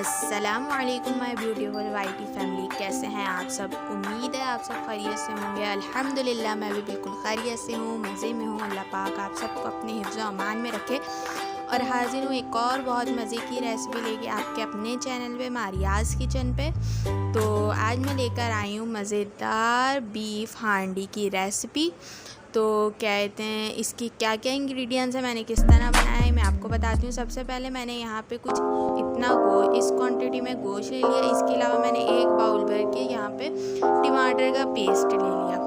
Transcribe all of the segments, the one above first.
अस्सलामुअलैकुम my beautiful whitey family, कैसे हैं आप सब। उम्मीद है आप सब खैरियत से होंगे। अल्हम्दुलिल्लाह मैं भी बिल्कुल खैरियत से हूँ, मज़े में हूँ। अल्लाह पाक आप सबको अपने हिफ्ज़ व अमान में रखे। और हाजिर हूँ एक और बहुत मज़े की रेसिपी लेके आपके अपने चैनल पे, मारियाज़ किचन पे। तो आज मैं लेकर आई हूँ मज़ेदार बीफ हांडी की रेसिपी। तो कहते हैं इसकी क्या क्या इंग्रेडिएंट्स हैं, मैंने किस तरह बनाया है, मैं आपको बताती हूँ। सबसे पहले मैंने यहाँ पे कुछ इतना इस क्वांटिटी में गोश्त ले लिया। इसके अलावा मैंने एक बाउल भर के यहाँ पे टमाटर का पेस्ट ले लिया।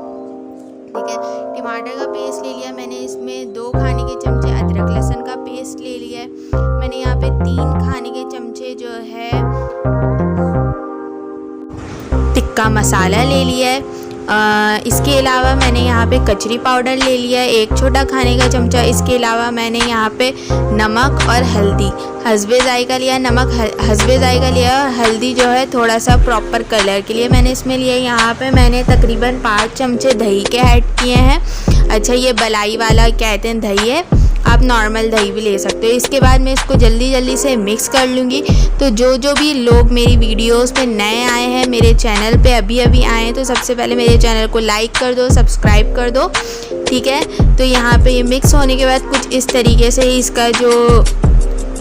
ठीक है, टमाटर का पेस्ट ले लिया मैंने। इसमें 2 खाने के चमचे अदरक लहसुन का पेस्ट ले लिया है। मैंने यहाँ पे 3 खाने के चमचे जो है टिक्का मसाला ले लिया है। इसके अलावा मैंने यहाँ पे कचरी पाउडर ले लिया है 1 छोटा खाने का चमचा। इसके अलावा मैंने यहाँ पे नमक और हल्दी हस्बे जायका लिया। नमक हस्बे जायका लिया और हल्दी जो है थोड़ा सा प्रॉपर कलर के लिए मैंने इसमें लिया। यहाँ पे मैंने तकरीबन 5 चमचे दही के ऐड किए हैं। अच्छा, ये बलाई वाला कहते हैं दही है, आप नॉर्मल दही भी ले सकते हो। इसके बाद मैं इसको जल्दी से मिक्स कर लूँगी। तो जो भी लोग मेरी वीडियोस पे नए आए हैं, मेरे चैनल पे अभी आए हैं, तो सबसे पहले मेरे चैनल को लाइक कर दो, सब्सक्राइब कर दो। ठीक है, तो यहाँ पे ये मिक्स होने के बाद कुछ इस तरीके से इसका जो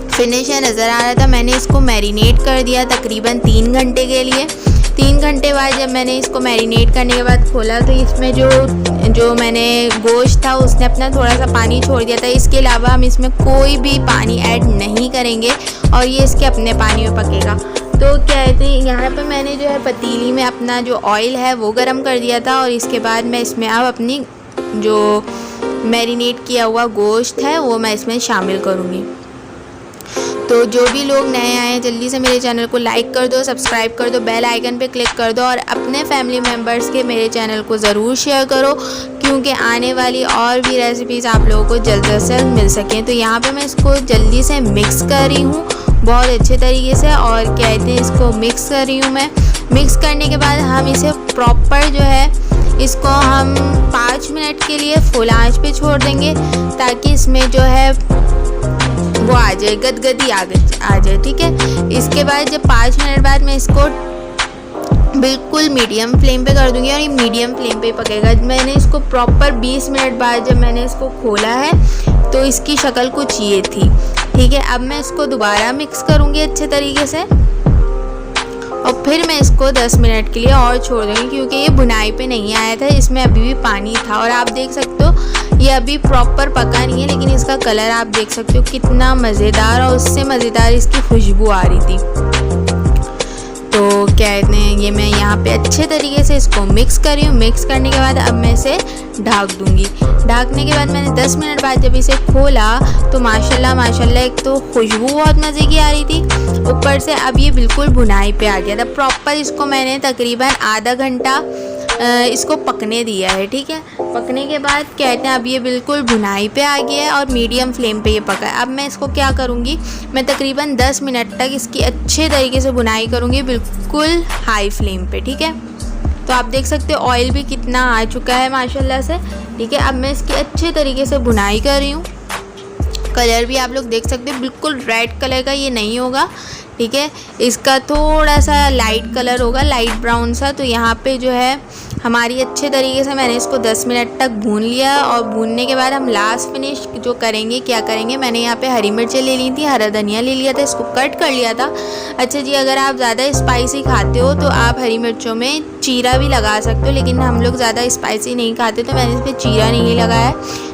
फिनिश है नज़र आ रहा था। मैंने इसको मैरिनेट कर दिया तकरीबन 3 घंटे के लिए। 3 घंटे बाद जब मैंने इसको मैरिनेट करने के बाद खोला तो इसमें जो मैंने गोश्त था उसने अपना थोड़ा सा पानी छोड़ दिया था। इसके अलावा हम इसमें कोई भी पानी ऐड नहीं करेंगे और ये इसके अपने पानी में पकेगा। तो कहते हैं यहाँ पे मैंने जो है पतीली में अपना जो ऑयल है वो गरम कर दिया था और इसके बाद मैं इसमें अब अपनी जो मैरिनेट किया हुआ गोश्त है वो मैं इसमें शामिल करूँगी। तो जो भी लोग नए आए हैं जल्दी से मेरे चैनल को लाइक कर दो, सब्सक्राइब कर दो, बेल आइकन पे क्लिक कर दो और अपने फैमिली मेम्बर्स के मेरे चैनल को ज़रूर शेयर करो, क्योंकि आने वाली और भी रेसिपीज़ आप लोगों को जल्द से जल्द मिल सकें। तो यहाँ पे मैं इसको जल्दी से मिक्स कर रही हूँ बहुत अच्छे तरीके से, और कहते हैं इसको मिक्स कर रही हूँ मैं। मिक्स करने के बाद हम इसे प्रॉपर जो है इसको हम 5 मिनट के लिए फुल आँच पे छोड़ देंगे ताकि इसमें जो है वो आ जाए, गदगदी आ जाए। ठीक है, इसके बाद जब 5 मिनट बाद मैं इसको बिल्कुल मीडियम फ्लेम पे कर दूंगी और ये मीडियम फ्लेम पे पकेगा। मैंने इसको प्रॉपर 20 मिनट बाद जब मैंने इसको खोला है तो इसकी शक्ल कुछ ये थी। ठीक है, अब मैं इसको दोबारा मिक्स करूँगी अच्छे तरीके से और फिर मैं इसको 10 मिनट के लिए और छोड़ दूँगी, क्योंकि ये बुनाई पे नहीं आया था, इसमें अभी भी पानी था। और आप देख सकते हो ये अभी प्रॉपर पका नहीं है, लेकिन इसका कलर आप देख सकते हो कितना मज़ेदार, और उससे मज़ेदार इसकी खुशबू आ रही थी। तो कहते हैं ये मैं यहाँ पे अच्छे तरीके से इसको मिक्स कर रही हूँ। मिक्स करने के बाद अब मैं इसे ढक दूँगी। ढकने के बाद मैंने 10 मिनट बाद जब इसे खोला तो माशाल्लाह एक तो खुशबू बहुत मज़े की आ रही थी, ऊपर से अब ये बिल्कुल भुनाई पे आ गया था प्रॉपर। इसको मैंने तकरीबन आधा घंटा इसको पकने दिया है। ठीक है, पकने के बाद कहते हैं अब ये बिल्कुल भुनाई पे आ गया है और मीडियम फ्लेम पे ये पका है। अब मैं इसको क्या करूँगी, मैं तकरीबन 10 मिनट तक इसकी अच्छे तरीके से भुनाई करूँगी बिल्कुल हाई फ्लेम पे। ठीक है, तो आप देख सकते हो ऑयल भी कितना आ चुका है माशाल्लाह से। ठीक है, अब मैं इसकी अच्छे तरीके से भुनाई कर रही हूँ। कलर भी आप लोग देख सकते हो बिल्कुल रेड कलर का ये नहीं होगा। ठीक है, इसका थोड़ा सा लाइट कलर होगा, लाइट ब्राउन सा। तो यहाँ पे जो है हमारी अच्छे तरीके से मैंने इसको 10 मिनट तक भून लिया और भूनने के बाद हम लास्ट फिनिश जो करेंगे क्या करेंगे, मैंने यहाँ पे हरी मिर्चें ले ली थी, हरा धनिया ले लिया था, इसको कट कर लिया था। अच्छा जी, अगर आप ज़्यादा स्पाइसी खाते हो तो आप हरी मिर्चों में चीरा भी लगा सकते हो, लेकिन हम लोग ज़्यादा स्पाइसी नहीं खाते तो मैंने इस पर चीरा नहीं लगाया।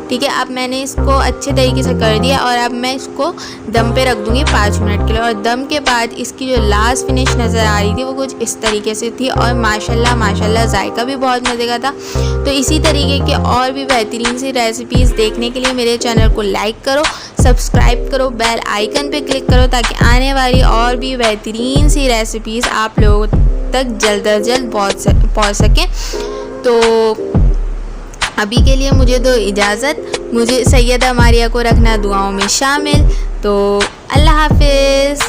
ठीक है, अब मैंने इसको अच्छे तरीके से कर दिया और अब मैं इसको दम पे रख दूँगी 5 मिनट के लिए। और दम के बाद इसकी जो लास्ट फिनिश नज़र आ रही थी वो कुछ इस तरीके से थी और माशाल्लाह जायका भी बहुत मज़े का था। तो इसी तरीके के और भी बेहतरीन सी रेसिपीज़ देखने के लिए मेरे चैनल को लाइक करो, सब्सक्राइब करो, बेल आइकन पे क्लिक करो, ताकि आने वाली और भी बेहतरीन सी रेसिपीज़ आप लोगों तक जल्द अज जल्द पहुँच सकें। तो अभी के लिए मुझे दो इजाज़त, मुझे सैयदा मारिया को रखना दुआओं में शामिल। तो अल्लाह हाफिज़।